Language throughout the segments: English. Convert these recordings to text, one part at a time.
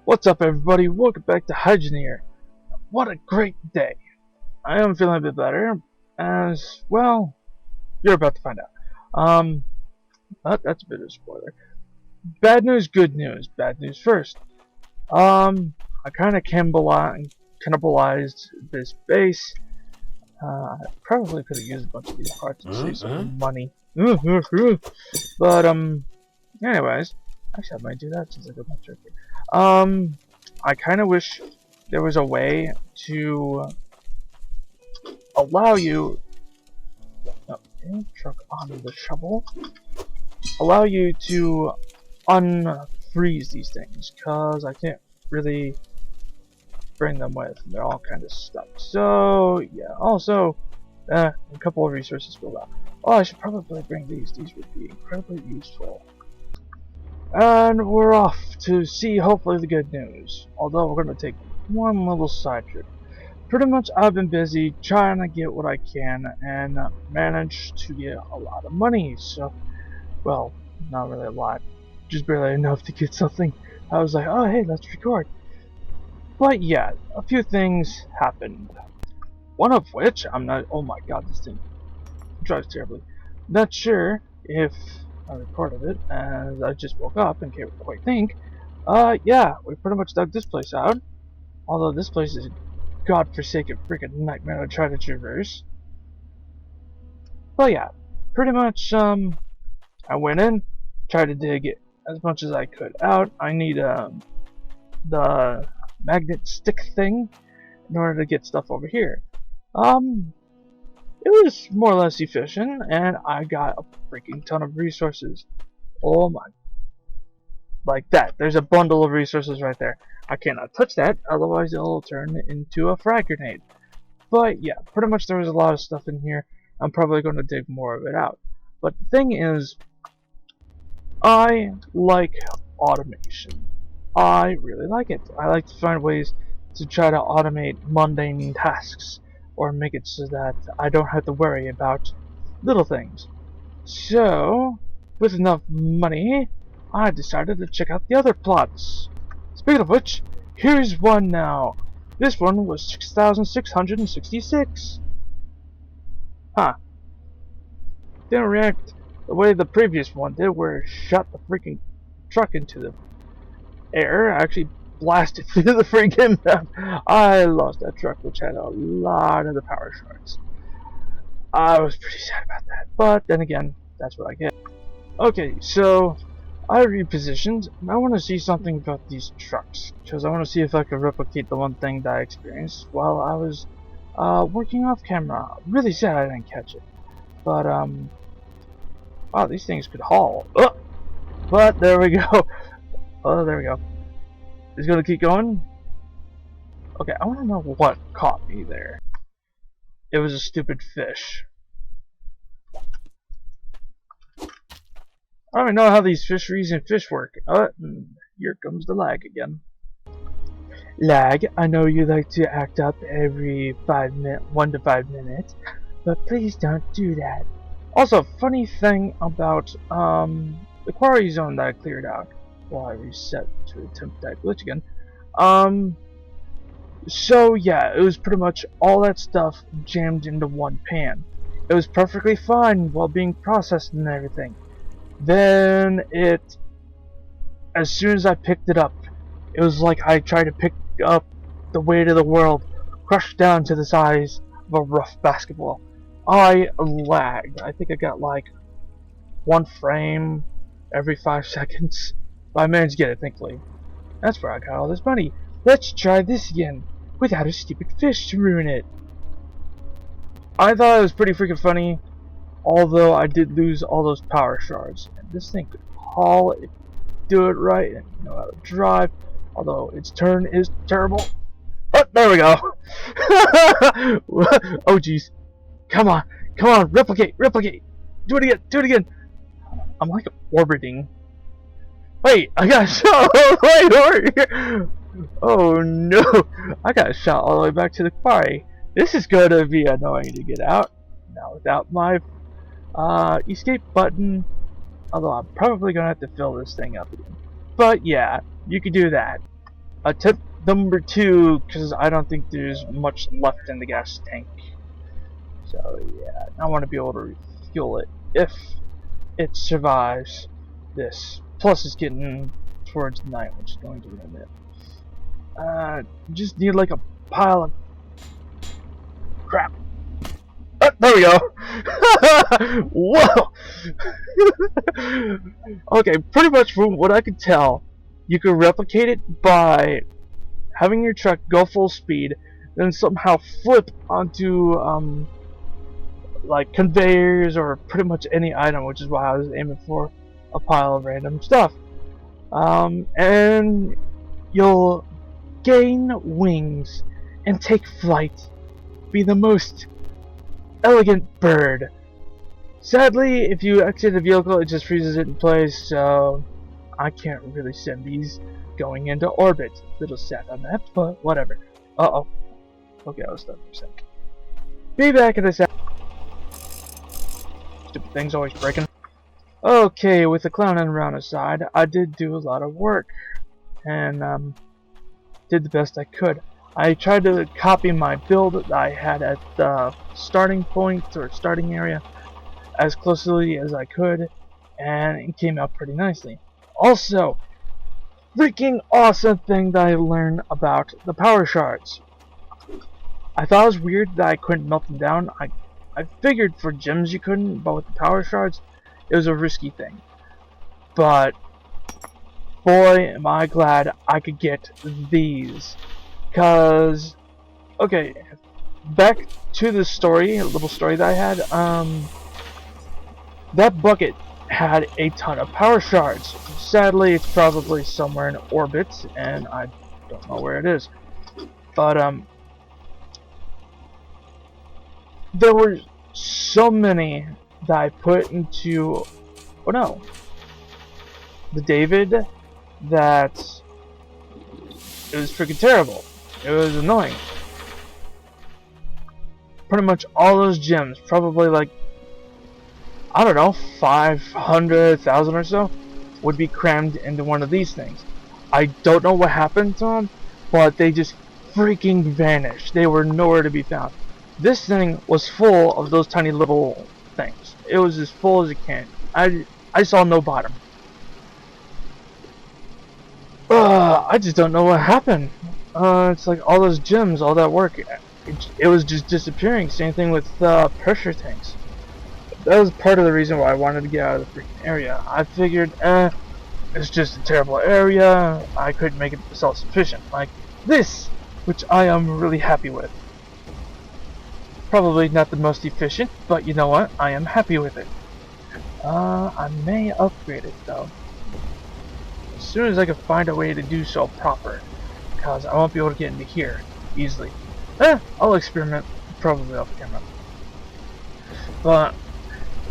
What's up, everybody? Welcome back to Hydroneer. What a great day! I am feeling a bit better, as well. You're about to find out. That's a bit of a spoiler. Bad news, good news. Bad news first. I kind of cannibalized this base. I probably could have used a bunch of these parts to save some money. But anyways, actually I might do that since I got my turkey. I kind of wish there was a way to allow you truck on the shovel, allow you to unfreeze these things, cause I can't really bring them with. They're all kind of stuck. So yeah. Also, a couple of resources filled out. Oh, I should probably bring these. These would be incredibly useful. And we're off to see hopefully the good news. Although we're going to take one little side trip. Pretty much I've been busy trying to get what I can and managed to get a lot of money. So, well, not really a lot. Just barely enough to get something. I was like, oh hey, let's record. But yeah, a few things happened. One of which, I'm not, oh my god, this thing drives terribly. Not sure if I recorded it, as I just woke up and can't quite think. Yeah, we pretty much dug this place out. Although this place is a godforsaken freaking nightmare to try to traverse. But yeah, pretty much, I went in, tried to dig it as much as I could out. I need, the magnet stick thing in order to get stuff over here. It was more or less efficient, and I got a freaking ton of resources. Oh my. Like that. There's a bundle of resources right there. I cannot touch that, otherwise it'll turn into a frag grenade. But yeah, pretty much there was a lot of stuff in here. I'm probably going to dig more of it out. But the thing is, I like automation. I really like it. I like to find ways to try to automate mundane tasks, or make it so that I don't have to worry about little things. So, with enough money, I decided to check out the other plots. Speaking of which, here's one now. This one was 6,666. Huh. Didn't react the way the previous one did, where it shot the freaking truck into the air. Actually blasted through the freaking map. I lost that truck, which had a lot of the power shards. I was pretty sad about that, but then again, that's what I get. Okay, so I repositioned, and I want to see something about these trucks, because I want to see if I can replicate the one thing that I experienced while I was working off camera. Really sad I didn't catch it, but wow, these things could haul. But there we go. Oh, there we go. It's gonna keep going. Okay, I want to know what caught me there. It was a stupid fish. I don't even know how these fisheries and fish work. Here comes the lag again. Lag, I know you like to act up every 1 to 5 minutes, but please don't do that. Also, funny thing about the quarry zone that I cleared out. Well, I reset to attempt that glitch again. So yeah, it was pretty much all that stuff jammed into one pan. It was perfectly fine while being processed and everything. Then as soon as I picked it up, it was like I tried to pick up the weight of the world, crushed down to the size of a rough basketball. I lagged. I think I got like 1 frame every 5 seconds. But I managed to get it, thankfully. That's where I got all this money. Let's try this again, without a stupid fish to ruin it. I thought it was pretty freaking funny, although I did lose all those power shards. And this thing could haul it, do it right, and know how to drive. Although its turn is terrible. Oh, there we go. Oh jeez. Come on, replicate. Do it again. I'm like orbiting. Wait, I got shot all the way over here. Oh no, I got shot all the way back to the quarry. This is gonna be annoying to get out. Now without my escape button. Although I'm probably gonna have to fill this thing up again. But yeah, you can do that. Tip number 2, because I don't think there's much left in the gas tank. So yeah, I want to be able to refuel it if it survives this. Plus, it's getting towards night, which is going to ruin it. Just need like a pile of crap. There we go. Whoa. Okay, pretty much from what I could tell, you could replicate it by having your truck go full speed, then somehow flip onto like conveyors or pretty much any item, which is why I was aiming for a pile of random stuff. And you'll gain wings and take flight. Be the most elegant bird. Sadly, if you exit the vehicle, it just freezes it in place, so I can't really send these going into orbit. Little sad on that, but whatever. Uh-oh. Okay, I was stuck for a sec. Be back in a sec. Stupid thing's always breaking. Okay, with the clowning around aside, I did do a lot of work, and did the best I could. I tried to copy my build that I had at the starting point or starting area as closely as I could, and it came out pretty nicely. Also, freaking awesome thing that I learned about the power shards. I thought it was weird that I couldn't melt them down. I figured for gems you couldn't, but with the power shards, it was a risky thing. But boy, am I glad I could get these. Cause, okay, back to the story, a little story that I had. That bucket had a ton of power shards. Sadly, it's probably somewhere in orbit, and I don't know where it is. But there were so many that I put into, oh no, the David, that it was freaking terrible. It was annoying. Pretty much all those gems, probably like, I don't know, 500,000 or so, would be crammed into one of these things. I don't know what happened to them, but they just freaking vanished. They were nowhere to be found. This thing was full of those tiny little things. It was as full as it can. I saw no bottom. I just don't know what happened. It's like all those gems, all that work, it was just disappearing. Same thing with pressure tanks. That was part of the reason why I wanted to get out of the freaking area. I figured, it's just a terrible area. I couldn't make it self-sufficient like this, which I am really happy with. Probably not the most efficient, but you know what? I am happy with it. I may upgrade it though. As soon as I can find a way to do so proper, because I won't be able to get into here easily. I'll experiment, probably off camera. But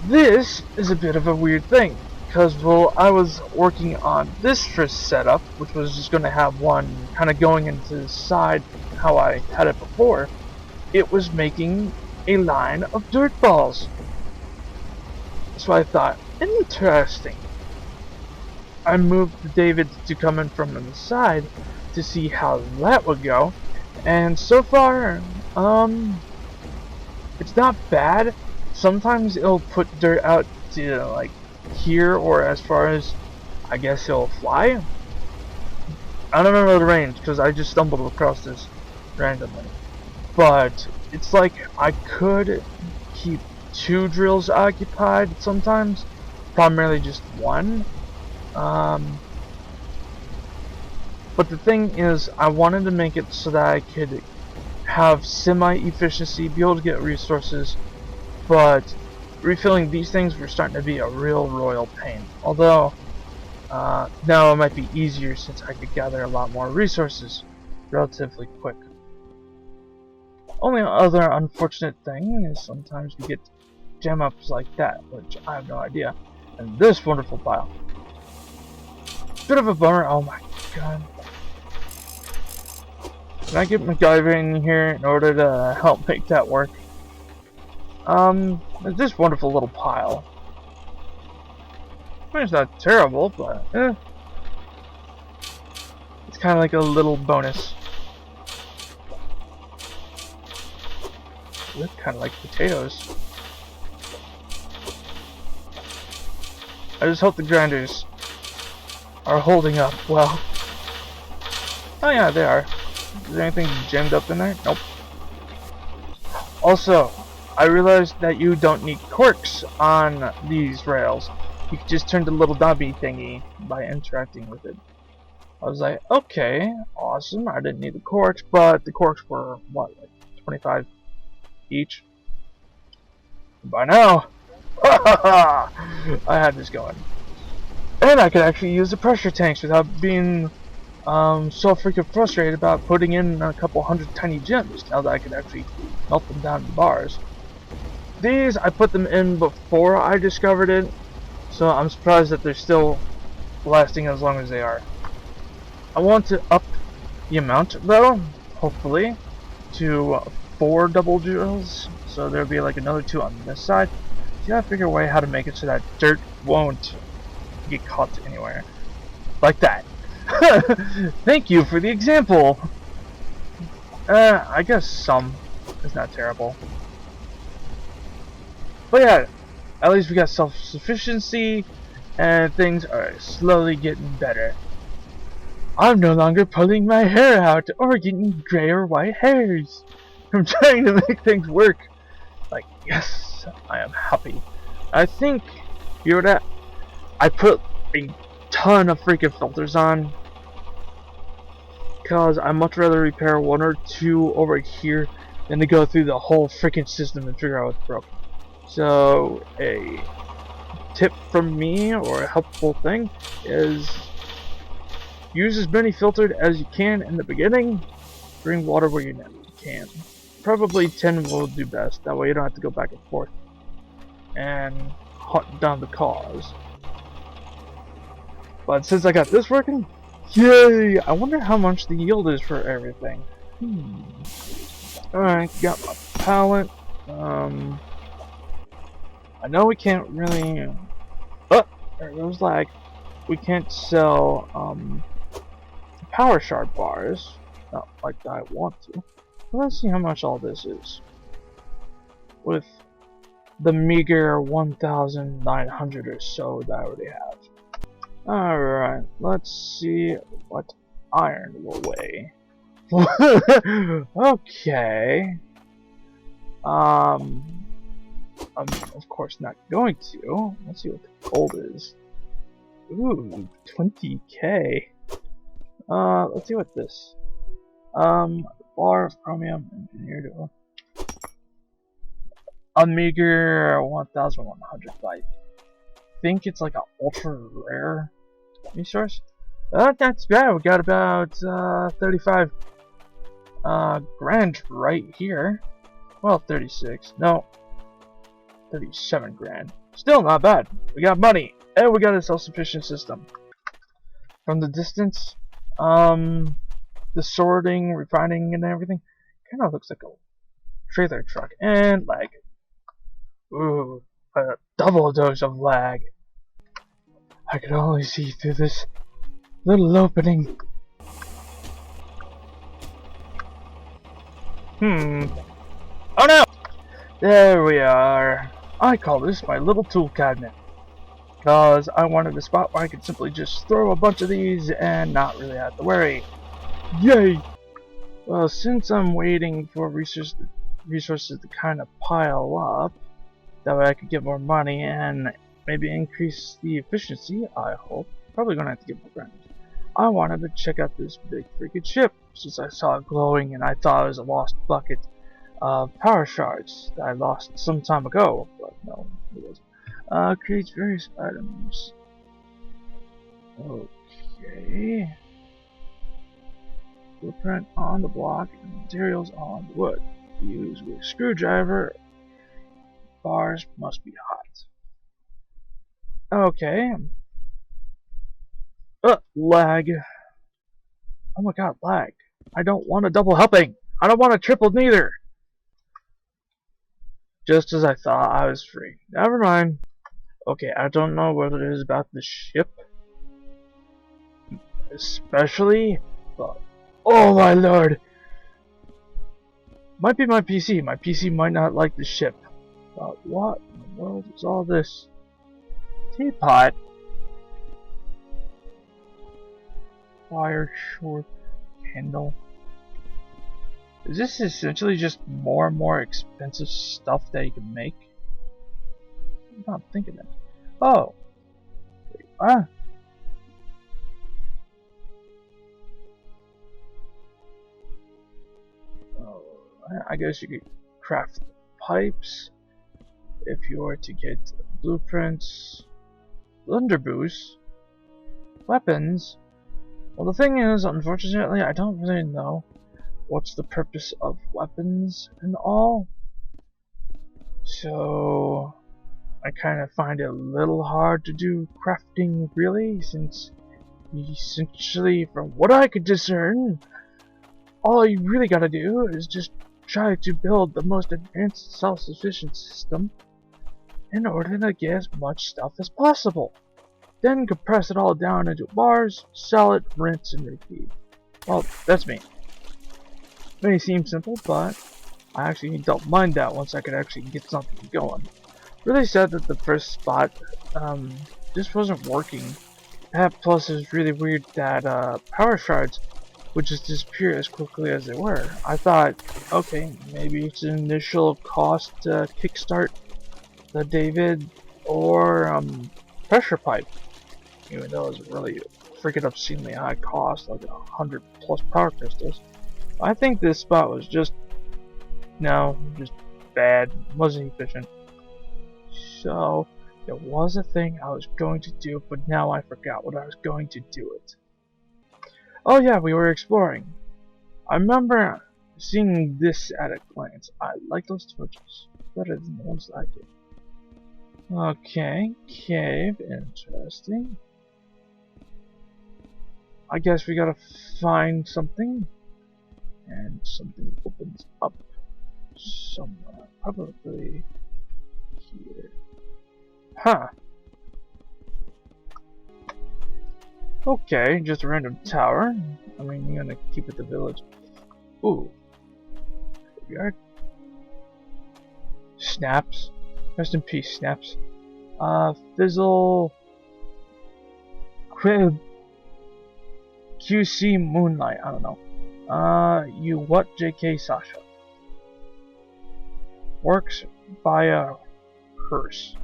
this is a bit of a weird thing, because while I was working on this first setup, which was just going to have one kind of going into the side how I had it before, it was making a line of dirt balls. So I thought, interesting. I moved the David to come in from the side to see how that would go, and so far, it's not bad. Sometimes it'll put dirt out to like here, or as far as I guess it'll fly. I don't know the range because I just stumbled across this randomly, but it's like I could keep 2 drills occupied sometimes, primarily just 1. But the thing is, I wanted to make it so that I could have semi-efficiency, be able to get resources, but refilling these things were starting to be a real royal pain. Although, now it might be easier since I could gather a lot more resources relatively quick. Only other unfortunate thing is sometimes we get gem ups like that, which I have no idea. And this wonderful pile. Bit of a bummer. Oh my god. Can I get MacGyver in here in order to help make that work? This wonderful little pile. I mean, it's not terrible, but it's kind of like a little bonus. Look kind of like potatoes. I just hope the grinders are holding up well. Oh yeah, they are. Is there anything jammed up in there? Nope. Also, I realized that you don't need corks on these rails. You can just turn the little dummy thingy by interacting with it. I was like, okay, awesome. I didn't need the corks, but the corks were, what, like 25 each? By now, I had this going. And I could actually use the pressure tanks without being so freaking frustrated about putting in a couple hundred tiny gems, now that I could actually melt them down to bars. These, I put them in before I discovered it, so I'm surprised that they're still lasting as long as they are. I want to up the amount, though, hopefully, to 4 double drills, so there'll be like another 2 on this side. So you gotta figure a way how to make it so that dirt won't get caught anywhere. Like that. Thank you for the example. I guess some is not terrible. But yeah, at least we got self-sufficiency, and things are slowly getting better. I'm no longer pulling my hair out or getting gray or white hairs. I'm trying to make things work. Like, yes, I am happy. I think, you know that, I put a ton of freaking filters on, because I'd much rather repair 1 or 2 over here than to go through the whole freaking system and figure out what's broken. So, a tip from me, or a helpful thing, is use as many filtered as you can in the beginning. Bring water where you can. Probably 10 will do best, that way you don't have to go back and forth and hunt down the cause. But since I got this working, yay! I wonder how much the yield is for everything. Alright, got my pallet. I know we can't really... Oh! There goes lag. We can't sell, power shard bars. Not like I want to. But let's see how much all this is. With the meager 1,900 or so that I already have. Alright, let's see what iron will weigh. Okay. I'm of course not going to. Let's see what the gold is. Ooh, 20k. Let's see what this. Bar of chromium engineered. A meager 1,100 byte. Think it's like an ultra rare resource. That's bad. We got about 35 grand right here. Well, 36. No, 37 grand. Still not bad. We got money, and we got a self-sufficient system. From the distance, the sorting, refining, and everything kind of looks like a trailer truck. And lag. Ooh, a double dose of lag. I could only see through this little opening. Oh no! There we are. I call this my little tool cabinet, because I wanted a spot where I could simply just throw a bunch of these and not really have to worry. Yay! Well, since I'm waiting for resources to kind of pile up, that way I could get more money and maybe increase the efficiency, I hope. Probably gonna have to get more grinders. I wanted to check out this big freaking ship, since I saw it glowing and I thought it was a lost bucket of power shards that I lost some time ago, but no, it wasn't. Creates various items. Okay. Blueprint on the block and materials on the wood. Use with a screwdriver. Bars must be hot. Okay. Lag. Oh my god, lag. I don't want a double helping. I don't want a triple neither. Just as I thought, I was free. Never mind. Okay, I don't know what it is about the ship, especially, Oh my lord! Might be my PC. My PC might not like the ship. But what in the world is all this? Teapot? Fire short candle. Is this essentially just more and more expensive stuff that you can make? I'm not thinking that. Oh. Wait, oh, I guess you could craft pipes if you were to get blueprints, blunderboos, weapons. Well, the thing is, unfortunately, I don't really know what's the purpose of weapons and all. So I kind of find it a little hard to do crafting, really, since essentially, from what I could discern, all you really gotta do is just try to build the most advanced self-sufficient system in order to get as much stuff as possible. Then compress it all down into bars, sell it, rinse, and repeat. Well, that's me. May seem simple, but I actually don't mind that once I could actually get something going. Really sad that the first spot just wasn't working. That plus is really weird that power shards would just disappear as quickly as they were. I thought, okay, maybe it's an initial cost to kickstart the David or pressure pipe, even though it was really freaking obscenely high cost, like 100 plus power crystals. I think this spot was just bad, wasn't efficient. So it was a thing I was going to do, but now I forgot what I was going to do it. Oh yeah, we were exploring. I remember seeing this at a glance. I like those torches better than the ones I did. Okay, cave, interesting. I guess we gotta find something, and something opens up somewhere, probably here. Huh. Okay, just a random tower. I mean, you're gonna keep it the village. Ooh. Graveyard. Snaps. Rest in peace, Snaps. Fizzle. Crib. QC Moonlight. I don't know. You what, JK Sasha? Works by a hearse.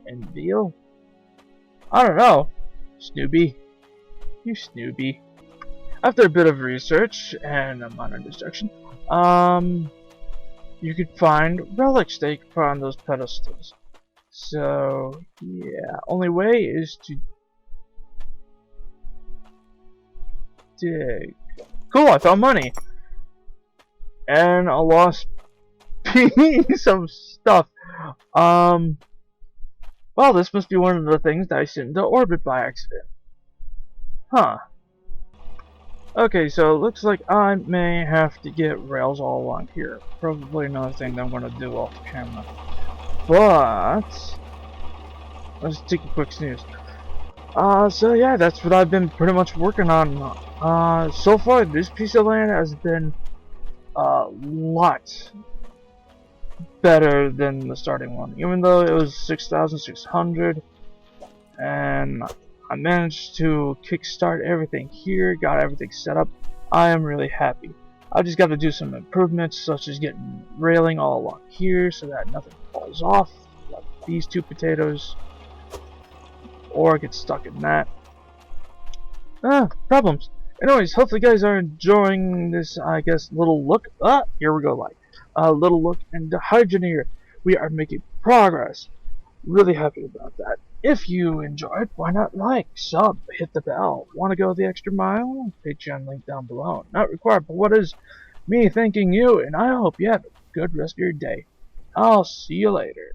And Beal? I don't know. Snoopy. You Snoopy. After a bit of research and a minor distraction, you could find relics that you can put on those pedestals. So, yeah, only way is to dig. Cool, I found money! And a lost piece of stuff. Well, this must be one of the things that I sent into orbit by accident. Huh. Okay, so it looks like I may have to get rails all along here. Probably another thing that I'm going to do off camera. But let's take a quick snooze. So yeah, that's what I've been pretty much working on. So far, this piece of land has been a lot better than the starting one. Even though it was 6,600, and I managed to kickstart everything here, got everything set up. I am really happy. I just got to do some improvements, such as getting railing all along here so that nothing falls off, like these two potatoes, or get stuck in that. Problems. Anyways, hopefully you guys are enjoying this, I guess, little look. Here we go, like a little look into Hydroneer. We are making progress. Really happy about that. If you enjoyed, why not like, sub, hit the bell. Want to go the extra mile? Patreon link down below. Not required, but what is me thanking you, and I hope you have a good rest of your day. I'll see you later.